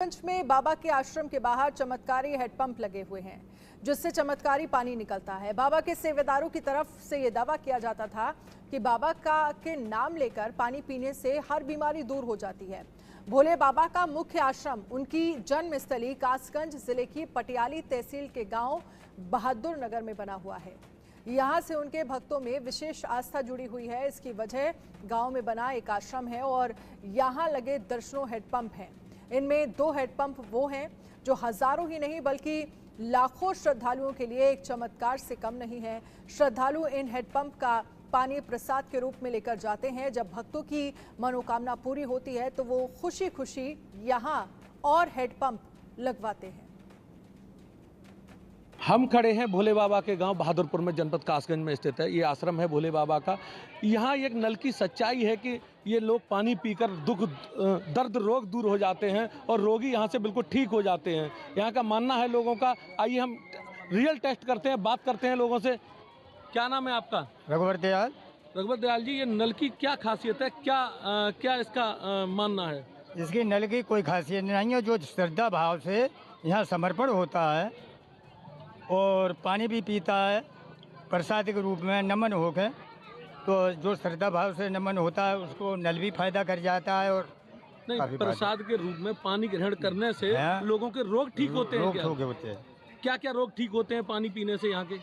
गंज में बाबा के आश्रम के बाहर चमत्कारी हेडपंप लगे हुए हैं जिससे चमत्कारी पानी निकलता है। बाबा के सेवेदारों की तरफ से यह दावा किया जाता था कि बाबा के नाम लेकर पानी पीने से हर बीमारी दूर हो जाती है। भोले बाबा का मुख्य आश्रम उनकी जन्मस्थली कासगंज जिले की पटियाली तहसील के गांव बहादुर नगर में बना हुआ है। यहाँ से उनके भक्तों में विशेष आस्था जुड़ी हुई है। इसकी वजह गांव में बना एक आश्रम है और यहाँ लगे दर्जनों हेडपंप हैं। इनमें 2 हेडपंप वो हैं जो हजारों ही नहीं बल्कि लाखों श्रद्धालुओं के लिए एक चमत्कार से कम नहीं है। श्रद्धालु इन हेडपंप का पानी प्रसाद के रूप में लेकर जाते हैं। जब भक्तों की मनोकामना पूरी होती है तो वो खुशी खुशी यहाँ और हेडपंप लगवाते हैं। हम खड़े हैं भोले बाबा के गांव बहादुरपुर में, जनपद कासगंज में स्थित है। ये आश्रम है भोले बाबा का। यहाँ एक नल की सच्चाई है कि ये लोग पानी पीकर दुख दर्द रोग दूर हो जाते हैं और रोगी यहाँ से बिल्कुल ठीक हो जाते हैं। यहाँ का मानना है लोगों का। आइए हम रियल टेस्ट करते हैं, बात करते हैं लोगों से। क्या नाम है आपका? रघुवर दयाल। रघुवर दयाल जी, ये नल की क्या खासियत है, क्या इसका मानना है? इसकी नल की कोई खासियत नहीं है। जो श्रद्धा भाव से यहाँ समर्पण होता है और पानी भी पीता है प्रसाद के रूप में नमन होकर, तो जो श्रद्धा भाव से नमन होता है उसको नल भी फायदा कर जाता है। और नहीं, प्रसाद के रूप में पानी ग्रहण करने से लोगों के रोग ठीक होते हैं? रोग होते हैं। क्या क्या रोग ठीक होते हैं पानी पीने से यहाँ के?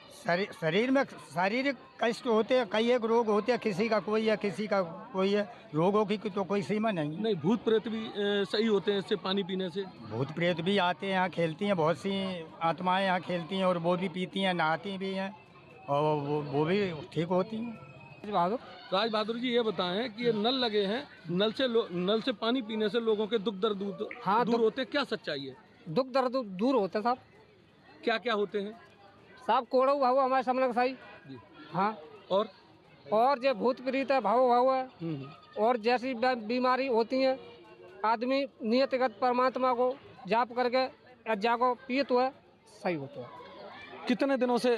शरीर में शारीरिक कष्ट होते हैं, कई एक रोग होते हैं, किसी का कोई है किसी का कोई है। रोगों की तो कोई सीमा नहीं। नहीं, भूत प्रेत भी सही होते हैं इससे पानी पीने से? भूत प्रेत भी आते हैं यहाँ, खेलती हैं। बहुत सी आत्माएं यहाँ खेलती हैं और वो भी पीती हैं, नहाती भी हैं और वो भी ठीक होती हैं। राज बहादुर जी, ये बताएं कि ये नल लगे हैं, नल से पानी पीने से लोगों के दुख दर्द दूर होते हैं, क्या सच्चाई है? दुख दर्द दूर होते साहब। क्या क्या होते हैं साहब? कोड़ो भाव हमारे सामने सही जी। हाँ, और जो भूत प्रीत है भाव है और जैसी बीमारी होती है, आदमी नियतिगत परमात्मा को जाप करके जाको पिए तो है सही होता है। कितने दिनों से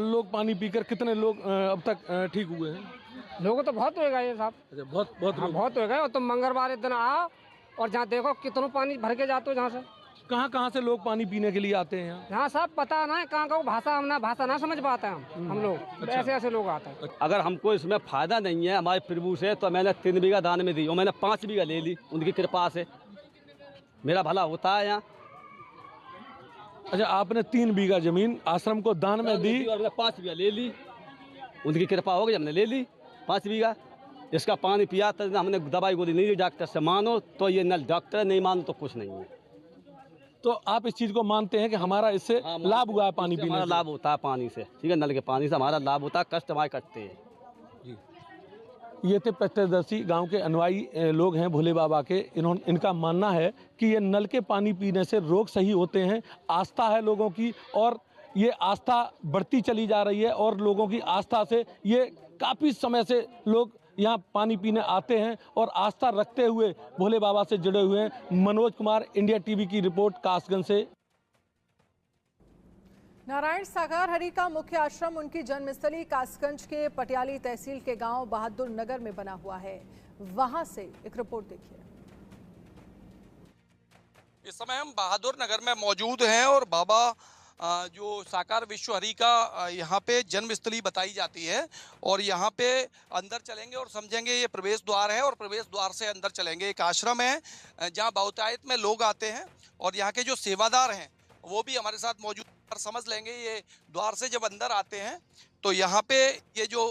लोग पानी पीकर कितने लोग अब तक ठीक हुए हैं? लोगों तो बहुत होएगा ये साहब। अच्छा, बहुत होएगा। और तुम मंगलवार दिन आओ और जहाँ देखो कितना पानी भर के जाते हो। जहाँ से कहाँ से लोग पानी पीने के लिए आते हैं यहाँ साहब पता ना है कहाँ का भाषा ना समझ पाते हैं हम लोग। अच्छा। ऐसे लोग आते हैं। अगर हमको इसमें फायदा नहीं है हमारे प्रभु से, तो मैंने 3 बीघा दान में दी और मैंने 5 बीघा ले ली। उनकी कृपा से मेरा भला होता है यहाँ। अच्छा, आपने 3 बीघा जमीन आश्रम को दान में दी और मैंने 5 बीघा ले ली। उनकी कृपा हो गई, हमने ले ली 5 बीघा। इसका पानी पिया तो हमने दवाई गोली नहीं ली डॉक्टर से। मानो तो ये नल डॉक्टर, नहीं मानो तो कुछ नहीं है। तो आप इस चीज को मानते हैं कि हमारा इससे लाभ हुआ है पानी पीने से? लाभ होता है पानी से, ठीक है। नल के पानी से हमारा लाभ होता है, कष्ट हमारे कटते हैं जी। ये थे प्रत्यक्षदर्शी गांव के अनुयायी लोग हैं भोले बाबा के। इनका मानना है कि ये नल के पानी पीने से रोग सही होते हैं। आस्था है लोगों की और ये आस्था बढ़ती चली जा रही है और लोगों की आस्था से ये काफ़ी समय से लोग यहाँ पानी पीने आते हैं और आस्था रखते हुए भोले बाबा से जुड़े हुए हैं। मनोज कुमार, इंडिया टीवी की रिपोर्ट कासगंज से। नारायण सागर हरि का मुख्य आश्रम उनकी जन्मस्थली कासगंज के पटियाली तहसील के गांव बहादुर नगर में बना हुआ है। वहां से एक रिपोर्ट देखिए। इस समय हम बहादुर नगर में मौजूद हैं और बाबा जो साकार विश्व हरि का यहाँ पे जन्मस्थली बताई जाती है और यहाँ पे अंदर चलेंगे और समझेंगे ये प्रवेश द्वार है और प्रवेश द्वार से अंदर चलेंगे। एक आश्रम है जहाँ बहुतायत में लोग आते हैं और यहाँ के जो सेवादार हैं वो भी हमारे साथ मौजूद और समझ लेंगे। ये द्वार से जब अंदर आते हैं तो यहाँ पे ये जो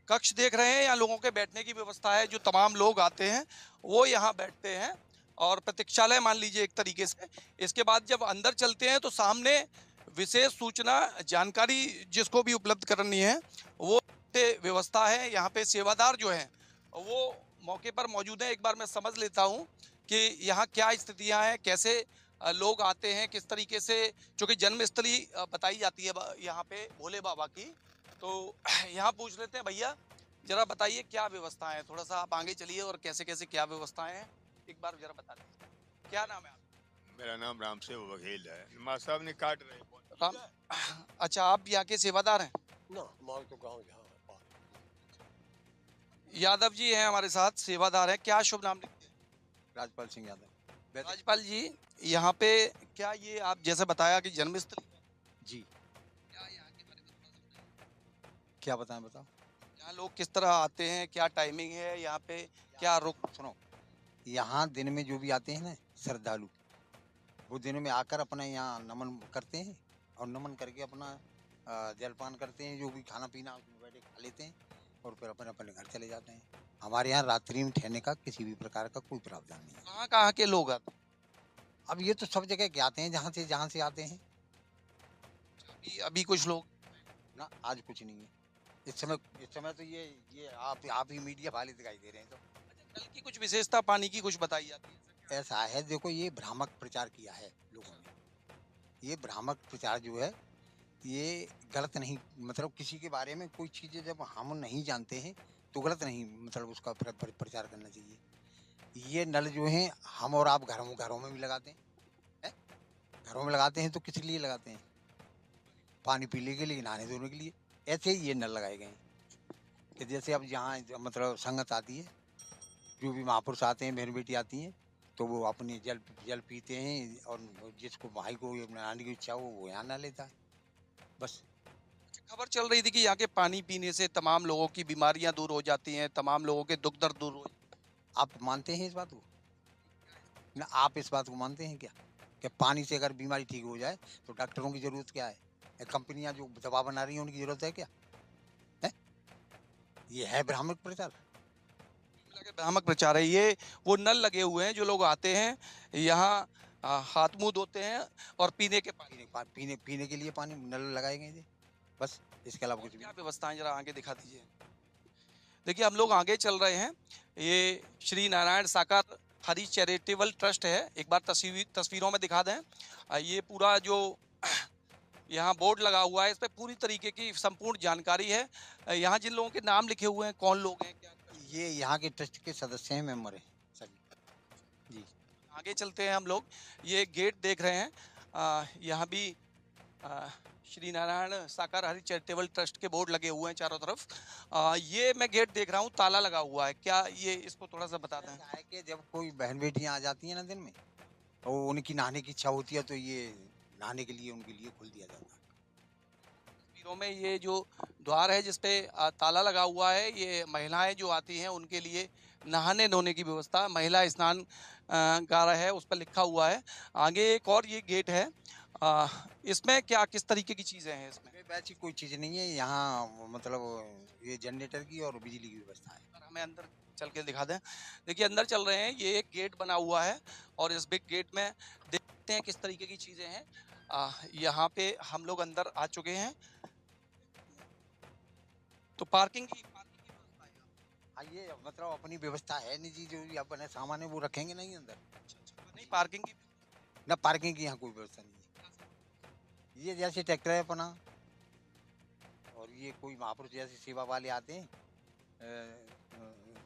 कक्ष देख रहे हैं, यहाँ लोगों के बैठने की व्यवस्था है। जो तमाम लोग आते हैं वो यहाँ बैठते हैं और प्रतीक्षालय मान लीजिए एक तरीके से। इसके बाद जब अंदर चलते हैं तो सामने विशेष सूचना जानकारी जिसको भी उपलब्ध करनी है वो व्यवस्था है। यहाँ पे सेवादार जो हैं वो मौके पर मौजूद हैं। एक बार मैं समझ लेता हूँ कि यहाँ क्या स्थितियाँ हैं, कैसे लोग आते हैं, किस तरीके से, चूँकि जन्मस्थली बताई जाती है यहाँ पे भोले बाबा की। तो यहाँ पूछ लेते हैं, भैया जरा बताइए क्या व्यवस्था है। थोड़ा सा आप आगे चलिए और कैसे कैसे क्या व्यवस्थाएं हैं एक बार जरा बता दीजिए। क्या नाम है आपका? मेरा नाम राम से वकील है। माँ साहब ने काट रहे राम। अच्छा, आप यहाँ के सेवादार हैं? ना, माल तो गाँव यहाँ यादव जी हैं हमारे साथ, सेवादार हैं। क्या शुभ नाम लिखते हैं? राजपाल सिंह यादव। राजपाल जी, यहाँ पे क्या ये आप जैसे बताया कि जन्मस्थली जी, क्या यहाँ के बारे में थोड़ा सा बताएं? क्या बताएं बताओ। यहाँ लोग किस तरह आते हैं, क्या टाइमिंग है यहाँ पे, क्या रुक? सुनो, यहाँ दिन में जो भी आते हैं ना श्रद्धालु, वो दिन में आकर अपना यहाँ नमन करते हैं और नमन करके अपना जलपान करते हैं, जो भी खाना पीना उसमें बैठे खा लेते हैं और फिर अपने अपने घर चले जाते हैं। हमारे यहाँ रात्रि में ठहरने का किसी भी प्रकार का कोई प्रावधान नहीं है। कहाँ कहाँ के लोग आते हैं? अब ये तो सब जगह के आते हैं, जहाँ से आते हैं अभी कुछ लोग ना। आज कुछ नहीं है इस समय तो ये आप ही मीडिया वाले दिखाई दे रहे हैं। तो नल की कुछ विशेषता पानी की कुछ बताई जाती है? ऐसा है, देखो ये भ्रामक प्रचार किया है लोगों ने। ये भ्रामक प्रचार जो है ये गलत नहीं, मतलब किसी के बारे में कोई चीज़ें जब हम नहीं जानते हैं तो गलत नहीं, मतलब उसका प्रचार करना चाहिए। ये नल जो हैं हम और आप घरों में भी लगाते हैं, घरों में लगाते हैं तो किस लिए लगाते हैं? पानी पीने के लिए, नहाने धोने के लिए। ऐसे ही ये नल लगाए गए हैं कि जैसे अब यहाँ मतलब संगत आती है, जो भी महापुरुष आते हैं, बहन बेटी आती हैं, तो वो अपने जल पीते हैं और जिसको भाई को नहाने की इच्छा हो वो यहाँ नहा लेता है बस। खबर चल रही थी कि यहाँ के पानी पीने से तमाम लोगों की बीमारियां दूर हो जाती हैं, तमाम लोगों के दुख दर्द दूर हो जाते हैं। आप मानते हैं इस बात को ना? आप इस बात को मानते हैं क्या कि पानी से अगर बीमारी ठीक हो जाए तो डॉक्टरों की जरूरत क्या है? कंपनियां जो दवा बना रही हैं उनकी जरूरत है क्या? है ये है भ्रामक प्रचार। भ्रामक प्रचार है ये। वो नल लगे हुए हैं, जो लोग आते हैं यहाँ हाथ मुंह धोते हैं और पीने के पीने के लिए पानी नल लगाए गए थे बस, इसके अलावा कुछ भी। क्या व्यवस्थाएं जरा आगे दिखा दीजिए। देखिए हम लोग आगे चल रहे हैं। ये श्री नारायण साकार हरि चैरिटेबल ट्रस्ट है। एक बार तस्वीरों में दिखा दें। ये पूरा जो यहाँ बोर्ड लगा हुआ है, इस पे पूरी तरीके की संपूर्ण जानकारी है। यहाँ जिन लोगों के नाम लिखे हुए हैं, कौन लोग हैं, क्या ये यहाँ के ट्रस्ट के सदस्य हैं, मेंबर हैं सभी जी। आगे चलते हैं हम लोग। ये गेट देख रहे हैं, यहाँ भी श्री नारायण साकार हरि चैरिटेबल ट्रस्ट के बोर्ड लगे हुए हैं चारों तरफ। ये मैं गेट देख रहा हूँ, ताला लगा हुआ है। क्या ये इसको थोड़ा सा बता दें? है कि जब कोई बहन बेटियाँ आ जाती हैं ना दिन में, तो उनकी नहाने की इच्छा होती है तो ये नहाने के लिए उनके लिए खोल दिया जाता है। तस्वीरों में ये जो द्वार है जिसपे ताला लगा हुआ है, ये महिलाएं जो आती हैं उनके लिए नहाने धोने की व्यवस्था, महिला स्नान गार है, उस पर लिखा हुआ है। आगे एक और ये गेट है, इसमें क्या किस तरीके की चीज़ें हैं? इसमें वैसी कोई चीज़ नहीं है यहाँ, मतलब ये जनरेटर की और बिजली की व्यवस्था है। हमें अंदर चल के दिखा दें। देखिए अंदर चल रहे हैं, ये एक गेट बना हुआ है और इस बिग गेट में देखते हैं किस तरीके की चीज़ें हैं। यहाँ पे हम लोग अंदर आ चुके हैं। तो पार्किंग की व्यवस्था है। हाँ, ये मतलब अपनी व्यवस्था है, निजी जो भी अपने सामान है वो रखेंगे नहीं अंदर। नहीं पार्किंग की ना, पार्किंग की यहाँ कोई व्यवस्था नहीं है। ये जैसे ट्रैक्टर है अपना, और ये कोई महापुरुष जैसे सेवा वाले आते हैं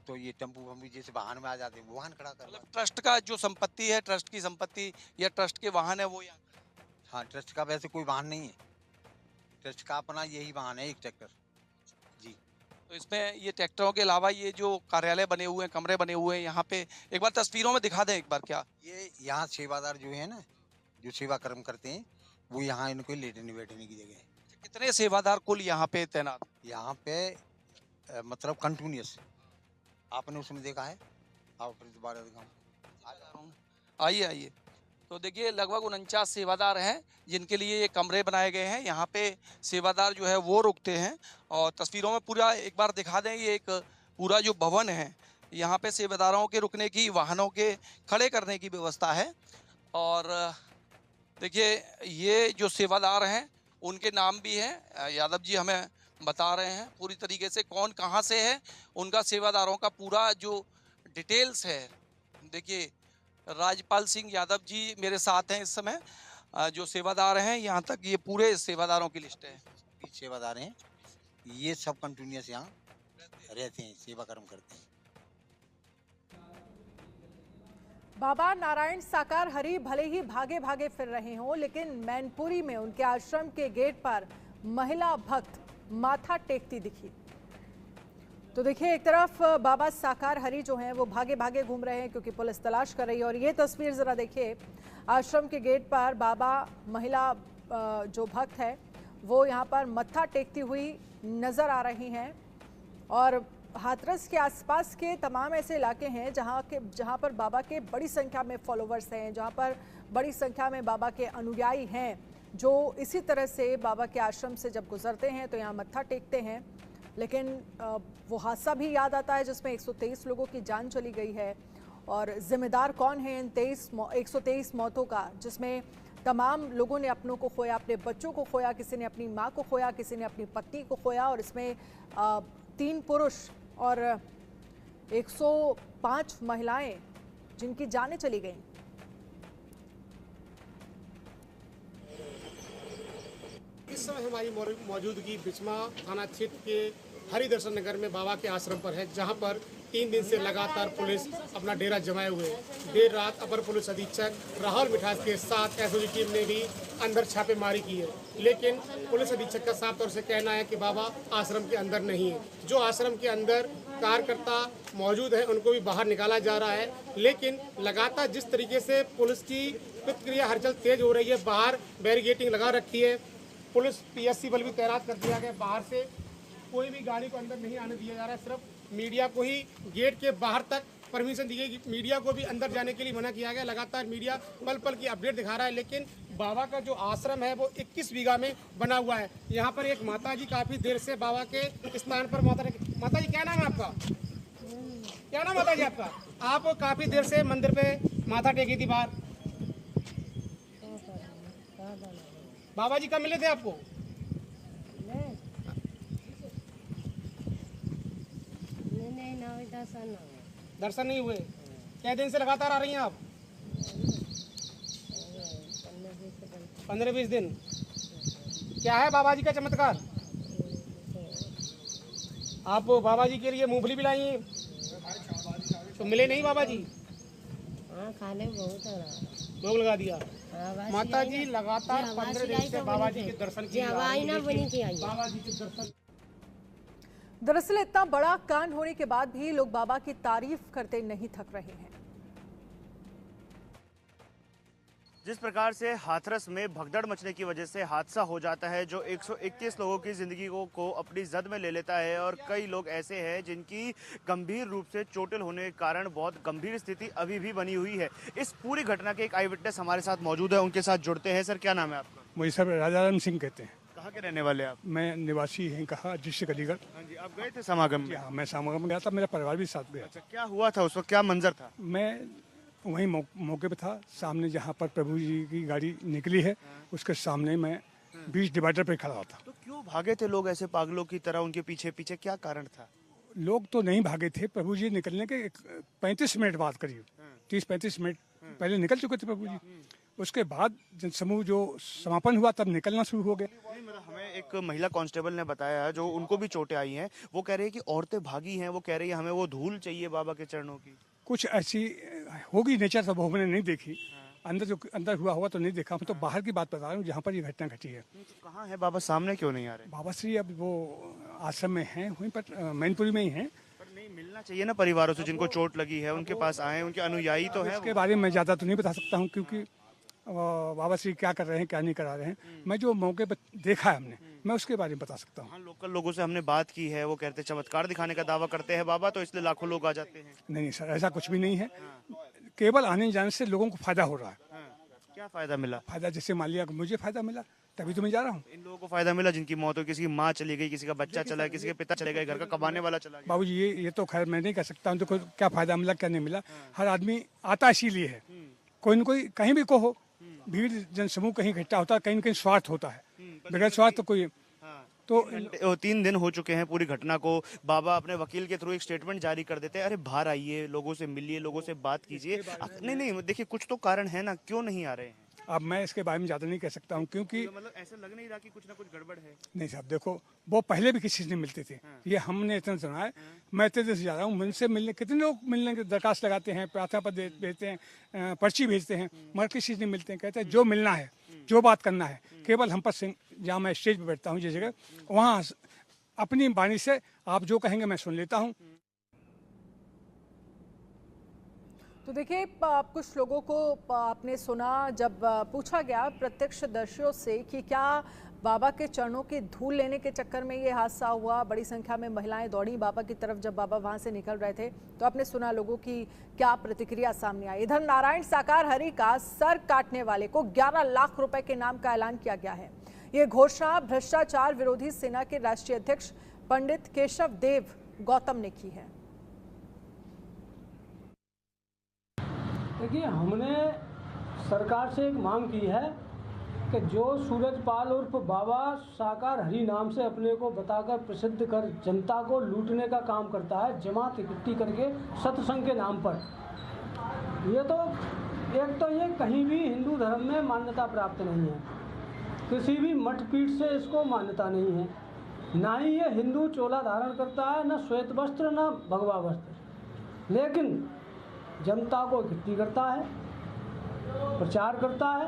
तो ये टेम्पू वम्पू जैसे वाहन में आ जाते हैं, वो वाहन खड़ा कर। मतलब ट्रस्ट का जो संपत्ति है, ट्रस्ट की संपत्ति या ट्रस्ट के वाहन है वो यहाँ। हाँ, ट्रस्ट का वैसे कोई वाहन नहीं है, ट्रस्ट का अपना यही वाहन है, एक ट्रैक्टर जी। तो इसमें ये ट्रैक्टरों के अलावा ये जो कार्यालय बने हुए हैं, कमरे बने हुए हैं यहाँ पे, एक बार तस्वीरों में दिखा दें एक बार। क्या ये यहाँ सेवादार जो है ना, जो सेवा कर्म करते हैं, वो यहाँ इनको लेटने बैठने की जगह है। कितने सेवादार कुल यहाँ पे तैनात? यहाँ पे मतलब कंटिन्यूस, आपने उसमें देखा है? आप दोबारा दिखाऊं? आइए आइए। तो देखिए लगभग 49 सेवादार हैं जिनके लिए ये कमरे बनाए गए हैं। यहाँ पे सेवादार जो है वो रुकते हैं और तस्वीरों में पूरा एक बार दिखा दें। ये एक पूरा जो भवन है, यहाँ पे सेवादारों के रुकने की, वाहनों के खड़े करने की व्यवस्था है। और देखिए ये जो सेवादार हैं उनके नाम भी हैं, यादव जी हमें बता रहे हैं पूरी तरीके से कौन कहाँ से है, उनका सेवादारों का पूरा जो डिटेल्स है। देखिए राजपाल सिंह यादव जी मेरे साथ हैं इस समय, जो सेवादार हैं यहाँ तक ये पूरे सेवादारों की लिस्ट है। सेवादार हैं ये सब कंटिन्यूस यहाँ रहते हैं, सेवा कर्म करते हैं। बाबा नारायण साकार हरि भले ही भागे भागे फिर रहे हों, लेकिन मैनपुरी में उनके आश्रम के गेट पर महिला भक्त माथा टेकती दिखी। तो देखिए एक तरफ बाबा साकार हरि जो हैं वो भागे भागे घूम रहे हैं क्योंकि पुलिस तलाश कर रही है। और ये तस्वीर जरा देखिए, आश्रम के गेट पर बाबा महिला जो भक्त है वो यहाँ पर मत्था टेकती हुई नजर आ रही हैं और हाथरस के आसपास के तमाम ऐसे इलाके हैं जहाँ पर बाबा के बड़ी संख्या में फॉलोवर्स हैं, जहाँ पर बड़ी संख्या में बाबा के अनुयायी हैं जो इसी तरह से बाबा के आश्रम से जब गुजरते हैं तो यहाँ मत्था टेकते हैं। लेकिन वो हादसा भी याद आता है जिसमें 123 लोगों की जान चली गई है और जिम्मेदार कौन है इन 123 मौतों का, जिसमें तमाम लोगों ने अपनों को खोया, अपने बच्चों को खोया, किसी ने अपनी माँ को खोया, किसी ने अपनी पत्नी को खोया और इसमें 3 पुरुष और 105 महिलाएं जिनकी जानें चली गईं। इस समय हमारी मौजूदगी बिचमा थाना क्षेत्र के हरिदर्शन नगर में बाबा के आश्रम पर है, जहां पर 3 दिन से लगातार पुलिस अपना डेरा जमाए हुए है। देर रात अपर पुलिस अधीक्षक राहुल मिठास के साथ एसओजी टीम ने भी अंदर छापेमारी की है, लेकिन पुलिस अधीक्षक का साफ तौर से कहना है कि बाबा आश्रम के अंदर नहीं है। जो आश्रम के अंदर कार्यकर्ता मौजूद है उनको भी बाहर निकाला जा रहा है, लेकिन लगातार जिस तरीके से पुलिस की प्रतिक्रिया हलचल तेज हो रही है, बाहर बैरिकेडिंग लगा रखी है, पुलिस पीएससी बल भी तैनात कर दिया गया, बाहर से कोई भी गाड़ी को अंदर नहीं आने दिया जा रहा है, सिर्फ मीडिया को ही गेट के बाहर तक परमिशन दी गई। मीडिया को भी अंदर जाने के लिए मना किया गया। लगातार मीडिया पल पल की अपडेट दिखा रहा है, लेकिन बाबा का जो आश्रम है वो 21 बीघा में बना हुआ है। यहाँ पर एक माता जी काफी देर से बाबा के स्थान पर माता जी क्या नाम है आपका? क्या नाम माता जी आपका? आप काफी देर से मंदिर पे माथा टेकी थी बाहर, बाबा जी कब मिले थे आपको? दर्शन नहीं हुए। क्या दिन से लगातार आ रही हैं आप? 15-20 दिन। क्या है बाबा जी का चमत्कार? आप बाबा जी के लिए मूंगफली भी लाई हैं, तो मिले नहीं बाबा जी? हाँ, खाने बहुत हो रहा, भोग लगा दिया। माता जी लगातार 15 दिन से बाबा जी के दर्शन के बाबा जी के दर्शन। दरअसल इतना बड़ा कांड होने के बाद भी लोग बाबा की तारीफ करते नहीं थक रहे हैं। जिस प्रकार से हाथरस में भगदड़ मचने की वजह से हादसा हो जाता है जो 121 लोगों की जिंदगी को अपनी जद में ले लेता है, और कई लोग ऐसे हैं जिनकी गंभीर रूप से चोटिल होने के कारण बहुत गंभीर स्थिति अभी भी बनी हुई है। इस पूरी घटना के एक आई विटनेस हमारे साथ मौजूद है, उनके साथ जुड़ते हैं। सर, क्या नाम है आपका? मुझे सर राजाराम सिंह कहते हैं। कहाँ के रहने वाले आप? मैं निवासी हैं कहा डिस्ट्रिक्ट अलीगढ़। हाँ जी, आप गए थे समागम में? हाँ, मैं समागम में गया था, मेरा परिवार भी साथ गया। अच्छा, क्या हुआ था उस वक्त, क्या मंजर था? मैं वहीं मौके पे था, सामने जहाँ पर प्रभु जी की गाड़ी निकली है उसके सामने मैं बीच डिवाइडर पे खड़ा था। तो क्यों भागे थे लोग ऐसे पागलों की तरह उनके पीछे पीछे, क्या कारण था? लोग तो नहीं भागे थे, प्रभु जी निकलने के 35 मिनट बाद, करीब 30-35 मिनट पहले निकल चुके थे प्रभु जी। उसके बाद जनसमूह जो समापन हुआ तब निकलना शुरू हो गया। मतलब हमें एक महिला कांस्टेबल ने बताया जो उनको भी चोटें आई हैं, वो कह रहे हैं कि औरतें भागी हैं, वो कह रही है हमें वो धूल चाहिए बाबा के चरणों की। कुछ ऐसी होगी नेचर, सब हमने नहीं देखी, अंदर हुआ हुआ तो नहीं देखा। मैं तो बाहर की बात बता रहा हूँ जहाँ पर ये घटना घटी है। तो कहाँ है बाबा, सामने क्यों नहीं आ रहे? बाबा श्री अब वो आश्रम में हैं, वहीं पर मैनपुरी में ही हैं। पर नहीं मिलना चाहिए ना परिवारों से जिनको चोट लगी है, उनके पास आए, उनके अनुयायी तो हैं। इसके बारे में मैं ज़्यादा तो नहीं बता सकता हूँ क्योंकि बाबा श्री क्या कर रहे हैं क्या नहीं करा रहे हैं, मैं जो मौके पर देखा है हमने, मैं उसके बारे में बता सकता हूँ। हाँ, लोकल लोगों से हमने बात की है, वो कहते हैं चमत्कार दिखाने का दावा करते हैं बाबा, तो इसलिए लाखों लोग आ जाते हैं। नहीं सर, ऐसा कुछ भी नहीं है, केवल आने जाने से लोगों को फायदा हो रहा है। क्या फायदा मिला? फायदा जैसे मान लिया मुझे फायदा मिला तभी तो मैं जा रहा हूँ। इन लोगों को फायदा मिला जिनकी मौत हो, किसी की माँ चली गई, किसी का बच्चा चला गया, किसी के पिता चले गए, घर का कमाने वाला चला गया। बाबूजी ये तो खैर मैं नहीं कह सकता हूँ देखो क्या फायदा मिला क्या नहीं मिला। हर आदमी आता इसीलिए है, कोई न कोई कहीं भी को हो, भीड़ जनसमूह कहीं इकट्ठा होता है, कहीं न कहीं स्वार्थ होता है, बगैर स्वार्थ तो कोई। तो 3 दिन हो चुके हैं पूरी घटना को, बाबा अपने वकील के थ्रू एक स्टेटमेंट जारी कर देते हैं, अरे बाहर आइए, लोगों से मिलिए, लोगों से बात कीजिए। नहीं, देखिए कुछ तो कारण है ना, क्यों नहीं आ रहे हैं? अब मैं इसके बारे में ज़्यादा नहीं कह सकता हूँ क्योंकि मतलब ऐसा लग नहीं रहा कि कुछ ना कुछ गड़बड़ है। नहीं साहब देखो, वो पहले भी किसी से नहीं मिलते थे, ये हमने इतना सुना है। मैं इतने दिन से जा रहा हूँ, मुझसे मिलने कितने लोग मिलने की दरखास्त लगाते हैं, प्रार्थना पत्र भेजते हैं, पर्ची भेजते हैं, मगर किसी से नहीं मिलते हैं। कहते हैं जो मिलना है, जो बात करना है, केवल हम पर जहाँ मैं स्टेज पर बैठता हूँ जिस जगह, वहाँ अपनी वाणी से आप जो कहेंगे मैं सुन लेता हूँ। तो देखिए, कुछ लोगों को आपने सुना जब पूछा गया प्रत्यक्षदर्शियों से कि क्या बाबा के चरणों की धूल लेने के चक्कर में ये हादसा हुआ। बड़ी संख्या में महिलाएं दौड़ी बाबा की तरफ जब बाबा वहां से निकल रहे थे, तो आपने सुना लोगों की क्या प्रतिक्रिया सामने आई। इधर नारायण साकार हरि का सर काटने वाले को 11 लाख रुपए के नाम का ऐलान किया गया है। ये घोषणा भ्रष्टाचार विरोधी सेना के राष्ट्रीय अध्यक्ष पंडित केशव देव गौतम ने की है। देखिए, हमने सरकार से एक मांग की है कि जो सूरजपाल उर्फ बाबा साकार हरि नाम से अपने को बताकर प्रसिद्ध कर जनता को लूटने का काम करता है, जमात इकट्ठी करके सत्संग के नाम पर, ये तो एक तो ये कहीं भी हिंदू धर्म में मान्यता प्राप्त नहीं है, किसी भी मठ पीठ से इसको मान्यता नहीं है, ना ही ये हिंदू चोला धारण करता है, न श्वेत वस्त्र न भगवा वस्त्र, लेकिन जनता को इकट्ठी करता है, प्रचार करता है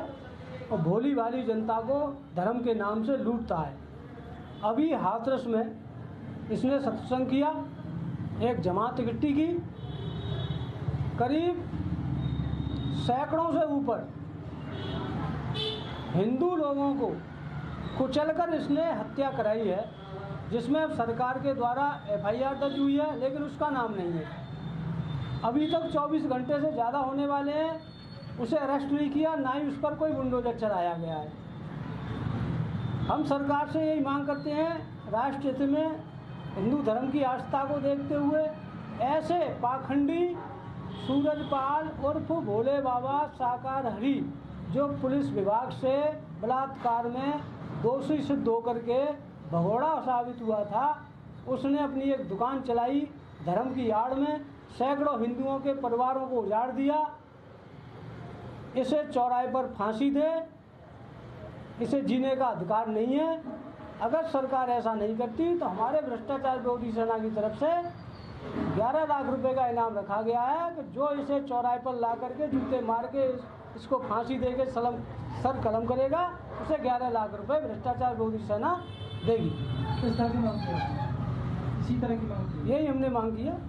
और भोली भाली जनता को धर्म के नाम से लूटता है। अभी हाथरस में इसने सत्संग किया, एक जमात इकट्ठी की, करीब सैकड़ों से ऊपर हिंदू लोगों को कुचलकर इसने हत्या कराई है, जिसमें सरकार के द्वारा FIR दर्ज हुई है, लेकिन उसका नाम नहीं है। अभी तक 24 घंटे से ज़्यादा होने वाले हैं, उसे अरेस्ट नहीं किया, ना ही उस पर कोई बुलडोजर चलाया गया है। हम सरकार से यही मांग करते हैं, राष्ट्र हित में हिंदू धर्म की आस्था को देखते हुए ऐसे पाखंडी सूरजपाल उर्फ भोले बाबा साकार हरि, जो पुलिस विभाग से बलात्कार में दोषी सिद्ध होकर के भगोड़ा साबित हुआ था, उसने अपनी एक दुकान चलाई, धर्म की आड़ में सैकड़ों हिंदुओं के परिवारों को उजाड़ दिया। इसे चौराहे पर फांसी दे, इसे जीने का अधिकार नहीं है। अगर सरकार ऐसा नहीं करती तो हमारे भ्रष्टाचार विरोधी सेना की तरफ से 11 लाख रुपए का इनाम रखा गया है कि जो इसे चौराहे पर ला करके जूते मार के इसको फांसी दे के सर कलम करेगा, उसे 11 लाख रुपए भ्रष्टाचार विरोधी सेना देगी। किस तरह की मांग की? इसी तरह की मांग की? यही हमने मांग की है।